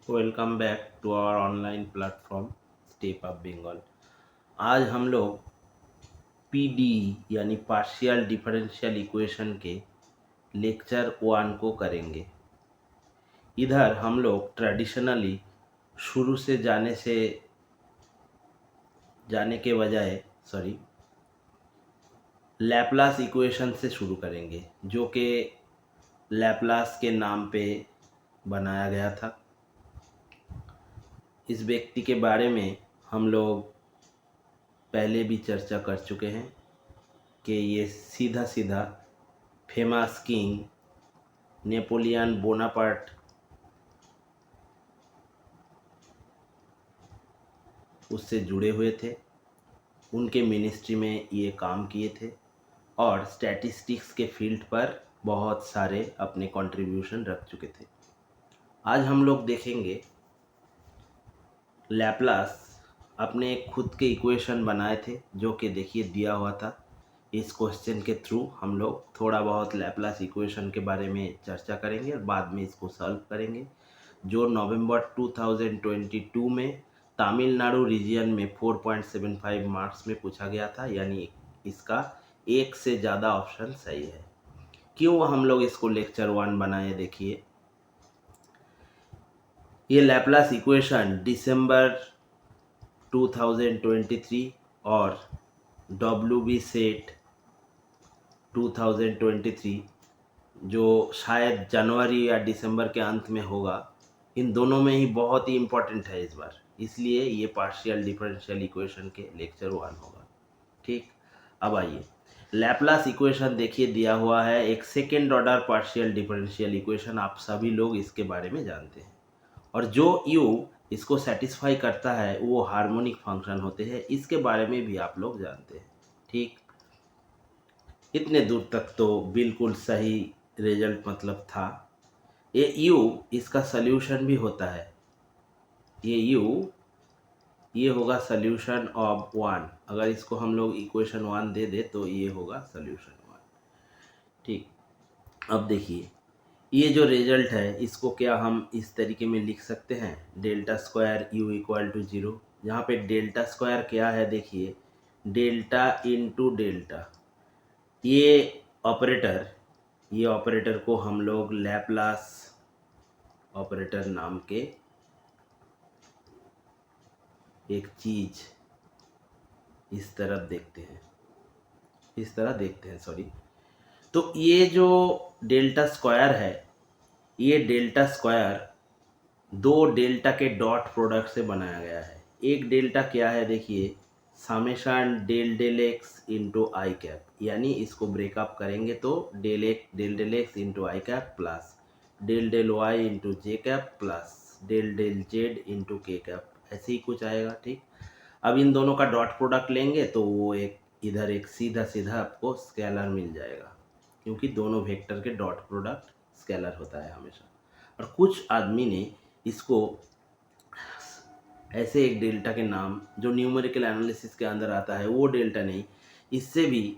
Welcome back to our online platform step up Bengal. आज हम लोग पीडी यानी पार्शियल डिफरेंशियल इक्वेशन के लेक्चर 1 को करेंगे। इधर हम लोग ट्रेडिशनली शुरू से जाने के बजाय लैप्लास इक्वेशन से शुरू करेंगे, जो कि लैप्लास के नाम पे बनाया गया था। इस व्यक्ति के बारे में हम लोग पहले भी चर्चा कर चुके हैं कि ये सीधा सीधा फेमस किंग नेपोलियन बोनापार्ट उससे जुड़े हुए थे। उनके मिनिस्ट्री में ये काम किए थे और स्टैटिस्टिक्स के फील्ड पर बहुत सारे अपने कंट्रीब्यूशन रख चुके थे। आज हम लोग देखेंगे लैप्लास अपने खुद के इक्वेशन बनाए थे, जो कि देखिए दिया हुआ था। इस क्वेश्चन के थ्रू हम लोग थोड़ा बहुत लैप्लास इक्वेशन के बारे में चर्चा करेंगे और बाद में इसको सॉल्व करेंगे, जो नवंबर 2022 में तमिलनाडु रीजन में 4.75 मार्क्स में पूछा गया था। यानी इसका एक से ज़्यादा ऑप्शन सही है। क्यों हम लोग इसको लेक्चर 1 बनाए? देखिए, ये लैप्लास इक्वेशन दिसंबर 2023 और WB सेट 2023 जो शायद जनवरी या दिसंबर के अंत में होगा, इन दोनों में ही बहुत ही इम्पोर्टेंट है इस बार। इसलिए ये पार्शियल डिफरेंशियल इक्वेशन के लेक्चर 1 होगा। ठीक, अब आइए लैप्लास इक्वेशन देखिए दिया हुआ है, एक second order partial differential equation. आप सभी लोग इसके बारे में जानते हैं, और जो यू इसको सेटिस्फाई करता है वो हार्मोनिक फंक्शन होते हैं। इसके बारे में भी आप लोग जानते हैं। ठीक, इतने दूर तक तो बिल्कुल सही रिजल्ट मतलब था। ये यू इसका सल्यूशन भी होता है। ये यू ये होगा सल्यूशन ऑफ 1। अगर इसको हम लोग इक्वेशन 1 दे दे तो ये होगा सल्यूशन 1। ठीक, अब देखिए ये जो रिजल्ट है इसको क्या हम इस तरीके में लिख सकते हैं, delta square u equal to 0। यहाँ पे डेल्टा स्क्वायर क्या है? देखिए, डेल्टा इंटू डेल्टा। ये ऑपरेटर को हम लोग लैप्लास ऑपरेटर नाम के एक चीज इस तरफ देखते हैं सॉरी। तो ये जो डेल्टा स्क्वायर है, ये डेल्टा स्क्वायर दो डेल्टा के डॉट प्रोडक्ट से बनाया गया है। एक डेल्टा क्या है? देखिए, summation del del x into i cap, यानी इसको ब्रेकअप करेंगे तो del del x into i cap plus del del y into j cap plus del del z into k cap, ऐसे ही कुछ आएगा। ठीक, अब इन दोनों का डॉट प्रोडक्ट लेंगे तो वो एक इधर एक सीधा सीधा आपको स्केलर मिल जाएगा, क्योंकि दोनों वेक्टर के डॉट प्रोडक्ट स्केलर होता है हमेशा। और कुछ आदमी ने इसको ऐसे एक डेल्टा के नाम जो न्यूमेरिकल एनालिसिस के अंदर आता है, वो डेल्टा नहीं, इससे भी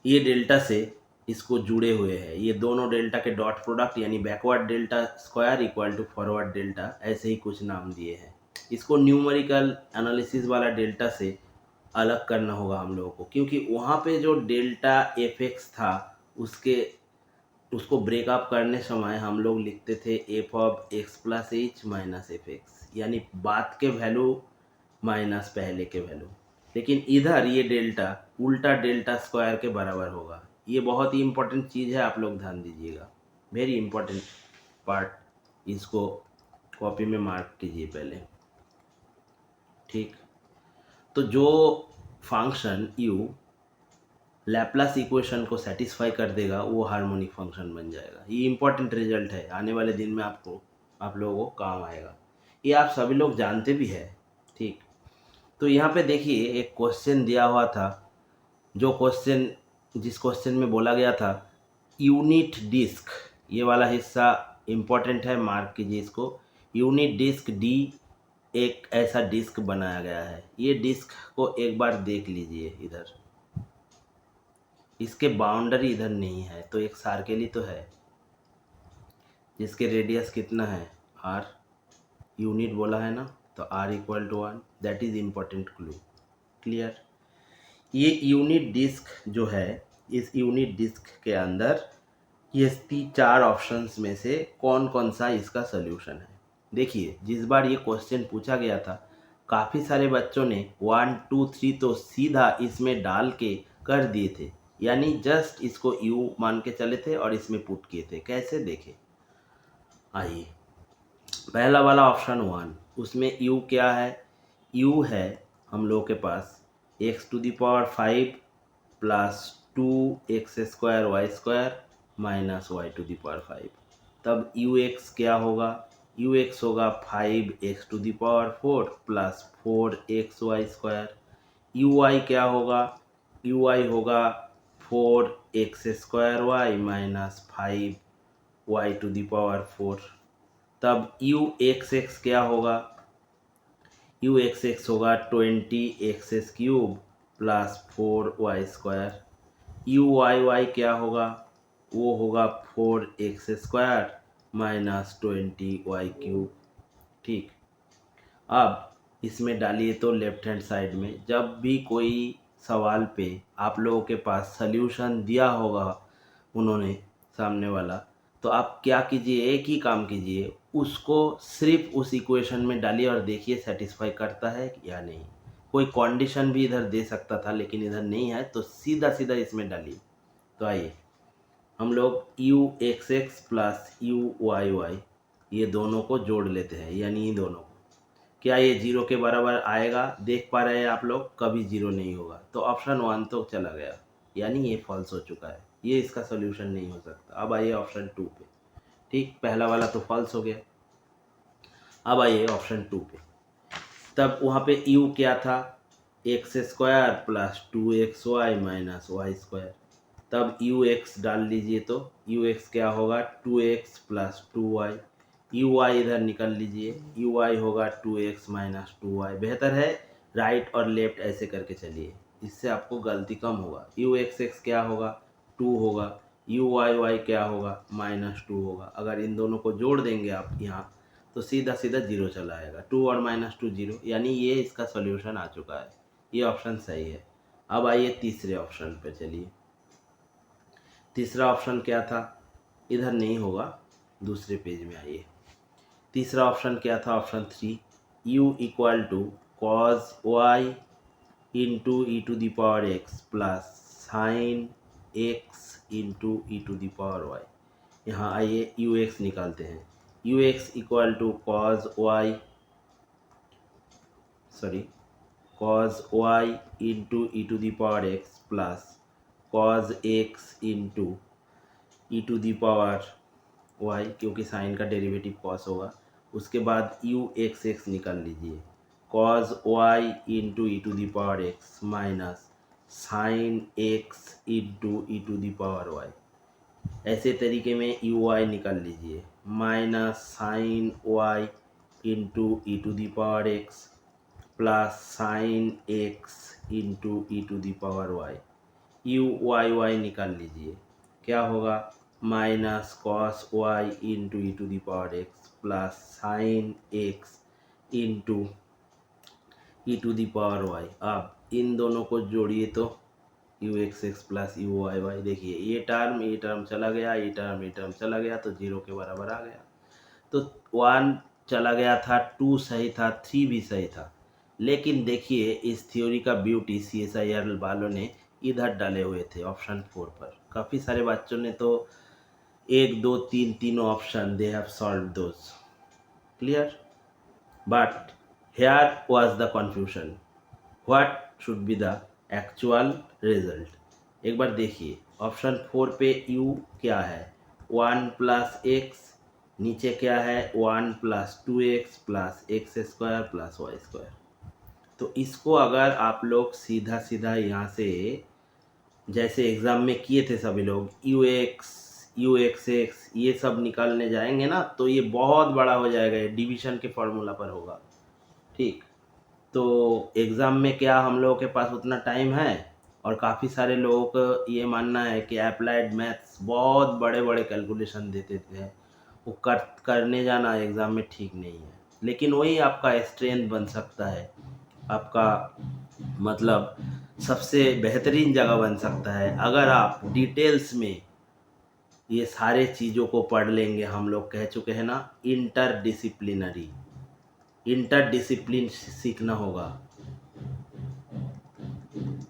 ये डेल्टा से इसको जुड़े हुए हैं। ये दोनों डेल्टा के डॉट प्रोडक्ट यानी backward delta square equal to forward delta, ऐसे ही कुछ नाम दिए हैं। इसको न्यूमेरिकल एनालिसिस वाला डेल्टा से अलग करना होगा हम लोगों को, क्योंकि वहाँ पे जो डेल्टा एफ एक्स था उसको ब्रेकअप करने समय हम लोग लिखते थे F of x plus H minus F x, यानी बाद के वैल्यू माइनस पहले के वैल्यू। लेकिन इधर ये डेल्टा उल्टा डेल्टा स्क्वायर के बराबर होगा। ये बहुत ही इंपॉर्टेंट चीज़ है, आप लोग ध्यान दीजिएगा, वेरी इंपॉर्टेंट पार्ट। इसको कॉपी में मार्क कीजिए पहले। ठीक, तो जो फंक्शन यू लैप्लास इक्वेशन को सेटिस्फाई कर देगा वो हार्मोनिक फंक्शन बन जाएगा। ये इंपॉर्टेंट रिजल्ट है, आने वाले दिन में आप लोगों को काम आएगा। ये आप सभी लोग जानते भी है। ठीक, तो यहाँ पे देखिए एक क्वेश्चन दिया हुआ था, जिस क्वेश्चन में बोला गया था यूनिट डिस्क, ये वाला हिस्सा इम्पोर्टेंट है, मार्क कीजिए इसको। यूनिट डिस्क डी एक ऐसा डिस्क बनाया गया है। ये डिस्क को एक बार देख लीजिए, इधर इसके बाउंड्री इधर नहीं है, तो एक सर्कल ही तो है जिसके रेडियस कितना है, आर। यूनिट बोला है ना, तो r equal to 1, that is important clue. Clear. ये यूनिट डिस्क जो है, इस यूनिट डिस्क के अंदर ये 4 ऑप्शंस में से कौन कौन सा इसका सॉल्यूशन है। देखिए, जिस बार ये क्वेश्चन पूछा गया था, काफ़ी सारे बच्चों ने 1 2 3 तो सीधा इसमें डाल के कर दिए थे, यानी जस्ट इसको यू मान के चले थे और इसमें पुट किए थे। कैसे देखे, आइए। पहला वाला ऑप्शन 1, उसमें यू क्या है, यू है हम लोग के पास x⁵ plus 2x² minus y⁵। तब ux क्या होगा, ux होगा 5x⁴ प्लस 4xy²। uy क्या होगा, uy होगा 4x² माइनस 5y⁴। तब ux क्या होगा, ux होगा 20x³ प्लस 4y²। uyy क्या होगा, वो होगा 4x² माइनस 20y³। ठीक। अब इसमें डालिए तो लेफ्ट हैंड साइड में जब भी कोई सवाल पे आप लोगों के पास सल्यूशन दिया होगा उन्होंने, सामने वाला, तो आप क्या कीजिए, एक ही काम कीजिए, उसको सिर्फ उस इक्वेशन में डालिए और देखिए सेटिस्फाई करता है या नहीं। कोई कंडीशन भी इधर दे सकता था लेकिन इधर नहीं है, तो सीधा सीधा इसमें डालिए। तो आइए हम लोग ux प्लस uyy ये दोनों को जोड़ लेते हैं, यानी इन दोनों को। क्या ये 0 के बराबर आएगा, देख पा रहे हैं आप लोग, कभी 0 नहीं होगा। तो ऑप्शन 1 तो चला गया, यानी ये फॉल्स हो चुका है, ये इसका सोल्यूशन नहीं हो सकता। अब आइए ऑप्शन 2 पे। ठीक, पहला वाला तो फॉल्स हो गया। अब आइए ऑप्शन 2 पे। तब वहाँ पे u क्या था, x² plus 2xy minus y²। तब ux डाल लीजिए, तो ux क्या होगा 2x प्लस 2y। uy इधर निकल लीजिए, uy होगा 2x माइनस 2y। बेहतर है राइट और लेफ्ट ऐसे करके चलिए, इससे आपको गलती कम होगा। ux क्या होगा 2 होगा, uyy क्या होगा -2 होगा। अगर इन दोनों को जोड़ देंगे आप यहाँ, तो सीधा सीधा 0 चला आएगा। 2 और -2 0, यानी ये इसका सॉल्यूशन आ चुका है। ये ऑप्शन सही है। अब आइए तीसरे ऑप्शन पे चलिए। तीसरा ऑप्शन क्या था, इधर नहीं होगा, दूसरे पेज में आइए। तीसरा ऑप्शन क्या था, option 3, u equal to cos y into e⁴x plus sine x into e⁴y। यहाँ आइए ux निकालते हैं। ux equal to cos y into e⁴x plus cos x into e⁴y, क्योंकि साइन का डेरिवेटिव कॉस होगा। उसके बाद ux निकाल लीजिए, cos y into e⁴x minus sine x into e⁴y। ऐसे तरीके में uy निकाल लीजिए, minus sine y into e⁴x plus sine x into e⁴y। uyy निकाल लीजिए, क्या होगा minus cos y into e⁴x plus sine x into e⁴y। अब इन दोनों को जोड़िए तो ux प्लस uyy। देखिए ये टर्म चला गया, ये टर्म चला गया, तो 0 के बराबर आ गया। तो 1 चला गया था, 2 सही था, 3 भी सही था। लेकिन देखिए इस थ्योरी का ब्यूटी CSIR वालों ने इधर डाले हुए थे ऑप्शन 4 पर। काफ़ी सारे बच्चों ने तो 1 2 3 तीनों option they have solve those. Clear. But here was the confusion, what should be the actual result. एक बार देखिए ऑप्शन 4 पे u क्या है 1 प्लस x, नीचे क्या है 1 plus 2x plus x² plus y²। तो इसको अगर आप लोग सीधा सीधा यहाँ से जैसे एग्ज़ाम में किए थे सभी लोग, ux ये सब निकालने जाएंगे ना, तो ये बहुत बड़ा हो जाएगा, ये डिवीजन के फॉर्मूला पर होगा। ठीक, तो एग्ज़ाम में क्या हम लोगों के पास उतना टाइम है, और काफ़ी सारे लोगों को ये मानना है कि अप्लाइड मैथ्स बहुत बड़े बड़े कैलकुलेशन देते थे, वो करने जाना एग्ज़ाम में ठीक नहीं है। लेकिन वही आपका स्ट्रेंथ बन सकता है, आपका मतलब सबसे बेहतरीन जगह बन सकता है अगर आप डिटेल्स में ये सारे चीज़ों को पढ़ लेंगे। हम लोग कह चुके हैं ना, इंटर डिसिप्लिन सीखना होगा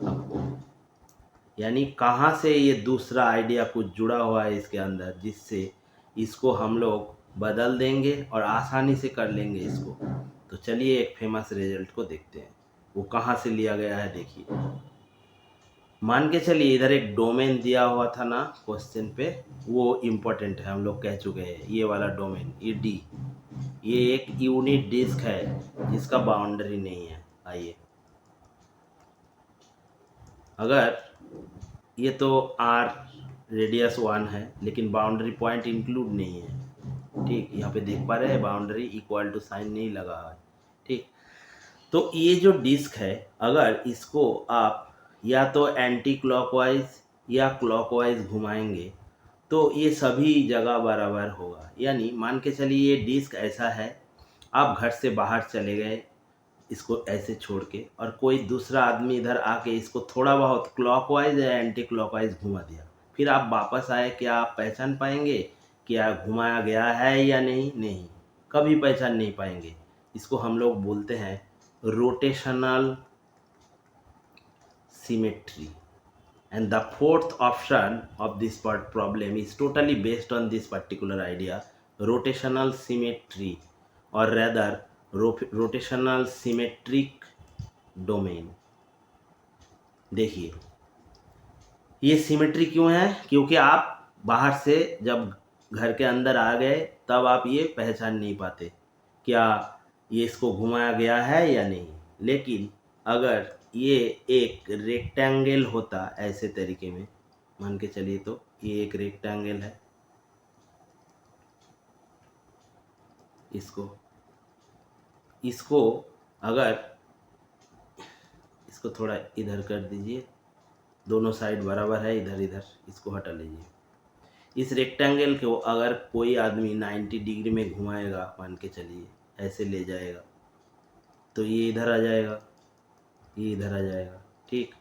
आपको, यानी कहाँ से ये दूसरा आइडिया कुछ जुड़ा हुआ है इसके अंदर, जिससे इसको हम लोग बदल देंगे और आसानी से कर लेंगे इसको। तो चलिए एक फेमस रिजल्ट को देखते हैं, वो कहाँ से लिया गया है। देखिए, मान के चलिए इधर एक डोमेन दिया हुआ था ना क्वेश्चन पे, वो इम्पोर्टेंट है, हम लोग कह चुके हैं। ये वाला डोमेन, ये डी, ये एक यूनिट डिस्क है जिसका बाउंड्री नहीं है। आइए, अगर ये तो आर रेडियस 1 है लेकिन बाउंड्री पॉइंट इंक्लूड नहीं है, ठीक, यहाँ पे देख पा रहे हैं बाउंड्री इक्वल टू साइन नहीं लगा है, ठीक। तो ये जो डिस्क है, अगर इसको आप या तो एंटी क्लॉकवाइज या क्लॉकवाइज घुमाएंगे तो ये सभी जगह बराबर होगा। यानी मान के चलिए ये डिस्क ऐसा है, आप घर से बाहर चले गए इसको ऐसे छोड़ के, और कोई दूसरा आदमी इधर आके इसको थोड़ा बहुत क्लॉकवाइज या एंटी क्लॉकवाइज घुमा दिया, फिर आप वापस आए, क्या आप पहचान पाएंगे क्या घुमाया गया है या नहीं? नहीं, कभी पहचान नहीं पाएंगे। इसको हम लोग बोलते हैं rotational symmetry. And the fourth option of this problem is totally based on this particular idea, rotational symmetry, or rather rotational symmetric domain. देखिए, ये सिमेट्री क्यों है? क्योंकि आप बाहर से जब घर के अंदर आ गए तब आप ये पहचान नहीं पाते क्या ये इसको घुमाया गया है या नहीं। लेकिन अगर ये एक रेक्टेंगल होता ऐसे तरीके में, मान के चलिए, तो ये एक रेक्टेंगल है, इसको अगर इसको थोड़ा इधर कर दीजिए, दोनों साइड बराबर है, इधर इधर इसको हटा लीजिए। इस रेक्टेंगल को अगर कोई आदमी 90 डिग्री में घुमाएगा, मान के चलिए ऐसे ले जाएगा, तो ये इधर आ जाएगा, ये इधर आ जाएगा, ठीक।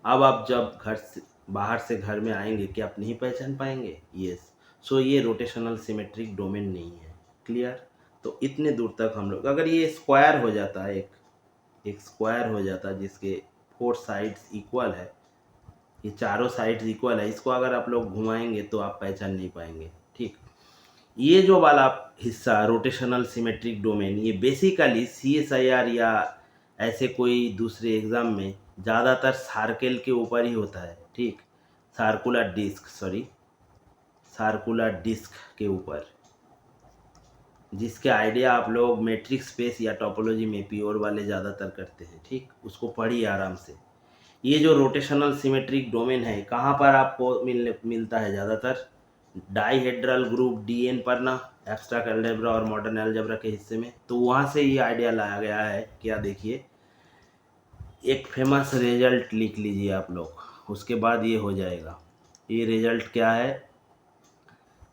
अब आप जब घर से बाहर से घर में आएंगे, क्या आप नहीं पहचान पाएंगे? यस। सो ये रोटेशनल सिमेट्रिक डोमेन नहीं है। क्लियर? तो इतने दूर तक हम लोग, अगर ये स्क्वायर हो जाता है, एक स्क्वायर हो जाता है जिसके 4 साइड्स इक्वल है, ये चारों साइड्स इक्वल है, इसको अगर आप लोग घुमाएंगे तो आप पहचान नहीं पाएंगे, ठीक। ये जो वाला हिस्सा रोटेशनल सिमेट्रिक डोमेन, ये बेसिकली CSIR या ऐसे कोई दूसरे एग्ज़ाम में ज़्यादातर सर्कल के ऊपर ही होता है, ठीक, सर्कुलर डिस्क के ऊपर, जिसके आइडिया आप लोग मैट्रिक स्पेस या टोपोलॉजी में प्योर वाले ज़्यादातर करते हैं, ठीक, उसको पढ़िए आराम से। ये जो रोटेशनल सिमेट्रिक डोमेन है, कहाँ पर आपको मिलता है ज़्यादातर? डाईहेड्रल ग्रुप DN पर ना, एब्स्ट्रैक्ट अलजेब्रा और मॉडर्न अलजेब्रा के हिस्से में, तो वहाँ से ये आइडिया लाया गया है। क्या? देखिए, एक फेमस रिजल्ट लिख लीजिए आप लोग, उसके बाद ये हो जाएगा। ये रिजल्ट क्या है?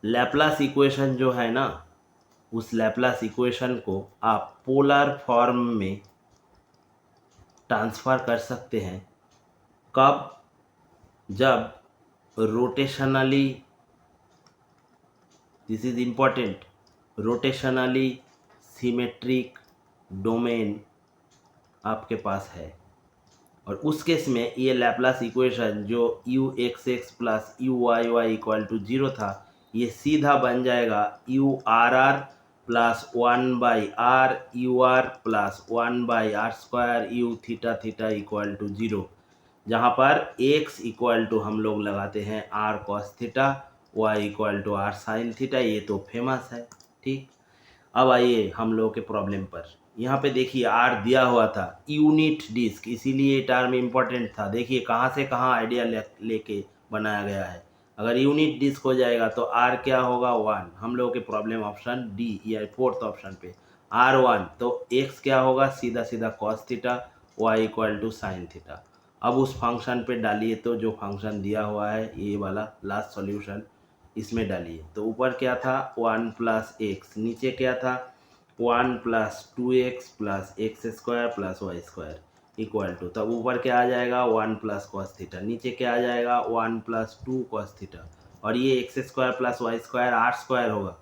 लैप्लास इक्वेशन जो है ना, उस लैप्लास इक्वेशन को आप पोलर फॉर्म में ट्रांसफ़र कर सकते हैं। कब? जब rotationally, this is important, rotationally symmetric domain आपके पास है, और उस केस में ये लैप्लास इक्वेशन जो u(x(x) plus u(y(y) equal to 0 था, ये सीधा बन जाएगा u(r(r) plus 1/r ur plus 1/r square u(θ) equal to 0, जहाँ पर x इक्वल टू हम लोग लगाते हैं r cos theta, y equal to r sin theta. ये तो फेमस है, ठीक। अब आइए हम लोग के प्रॉब्लम पर। यहाँ पे देखिए r दिया हुआ था, यूनिट डिस्क, इसीलिए ये टर्म इम्पोर्टेंट था। देखिए कहाँ से कहाँ आइडिया लेके बनाया गया है। अगर यूनिट डिस्क हो जाएगा तो r क्या होगा? 1। हम लोग के प्रॉब्लम ऑप्शन डी या 4th ऑप्शन पे r1, तो x क्या होगा? सीधा सीधा cos theta, y equal to sine theta. अब उस फंक्शन पे डालिए, तो जो फंक्शन दिया हुआ है ये वाला लास्ट सॉल्यूशन, इसमें डालिए। तो ऊपर क्या था? 1 प्लस x, नीचे क्या था? 1 plus 2x plus x square plus y square equal to, तब ऊपर क्या आ जाएगा 1 प्लस कॉस थीटा, नीचे क्या आ जाएगा 1 प्लस 2 कॉस थीटा, और ये x square plus y square r square होगा,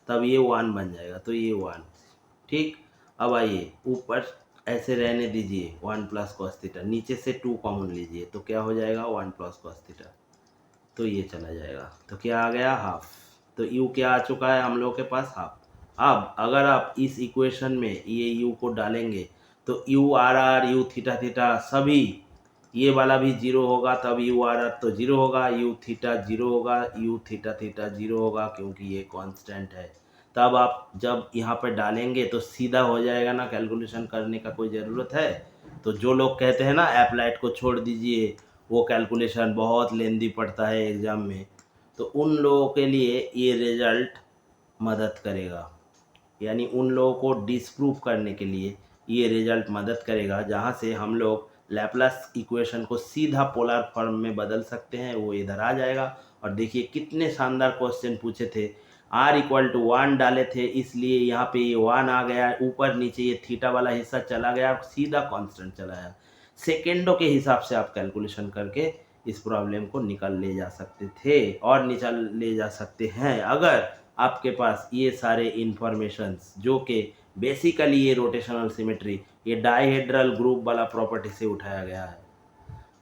तब ये 1 बन जाएगा, तो ये 1। ठीक, अब आइए ऊपर ऐसे रहने दीजिए 1 प्लस कॉस थीटा, नीचे से 2 कॉमन लीजिए तो क्या हो जाएगा 1 प्लस कॉस थीटा, तो ये चला जाएगा, तो क्या आ गया हाफ। तो u क्या आ चुका है हम लोग के पास हाफ। अब अगर आप इस इक्वेशन में ये u को डालेंगे तो u r r u theta theta सभी, ये वाला भी जीरो होगा, तब u आर आर तो जीरो होगा, u थीटा जीरो होगा, u थीटा थीटा जीरो होगा, क्योंकि ये कांस्टेंट है। तब आप जब यहाँ पे डालेंगे तो सीधा हो जाएगा ना, कैलकुलेशन करने का कोई ज़रूरत है। तो जो लोग कहते हैं ना एप्लाइड को छोड़ दीजिए, वो कैलकुलेशन बहुत लेंदी पड़ता है एग्ज़ाम में, तो उन लोगों के लिए ये रिज़ल्ट मदद करेगा, यानी उन लोगों को डिस्प्रूव करने के लिए ये रिज़ल्ट मदद करेगा, जहाँ से हम लोग लैप्लास इक्वेशन को सीधा पोलर फॉर्म में बदल सकते हैं। वो इधर आ जाएगा, और देखिए कितने शानदार क्वेश्चन पूछे थे। r इक्वल टू 1 डाले थे, इसलिए यहाँ पे ये 1 आ गया, ऊपर नीचे ये थीटा वाला हिस्सा चला गया, सीधा कांस्टेंट चला गया। सेकेंडों के हिसाब से आप कैलकुलेशन करके इस प्रॉब्लम को निकल ले जा सकते थे और निकल ले जा सकते हैं, अगर आपके पास ये सारे इंफॉर्मेशंस, जो कि बेसिकली ये रोटेशनल सिमेट्री, ये डाइहेड्रल ग्रुप वाला प्रॉपर्टी से उठाया गया है।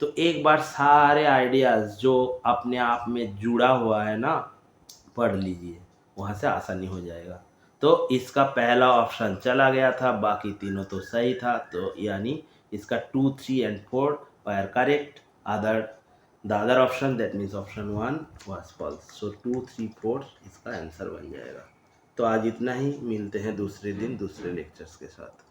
तो एक बार सारे आइडियाज़ जो अपने आप में जुड़ा हुआ है ना, पढ़ लीजिए, वहाँ से आसानी हो जाएगा। तो इसका पहला ऑप्शन चला गया था, बाकी तीनों तो सही था, तो यानी इसका 2, 3 and 4 were correct. The other option, that means option 1 was false. So 2, 3, 4 इसका आंसर बन जाएगा। तो आज इतना ही, मिलते हैं दूसरे दिन दूसरे लेक्चर्स के साथ।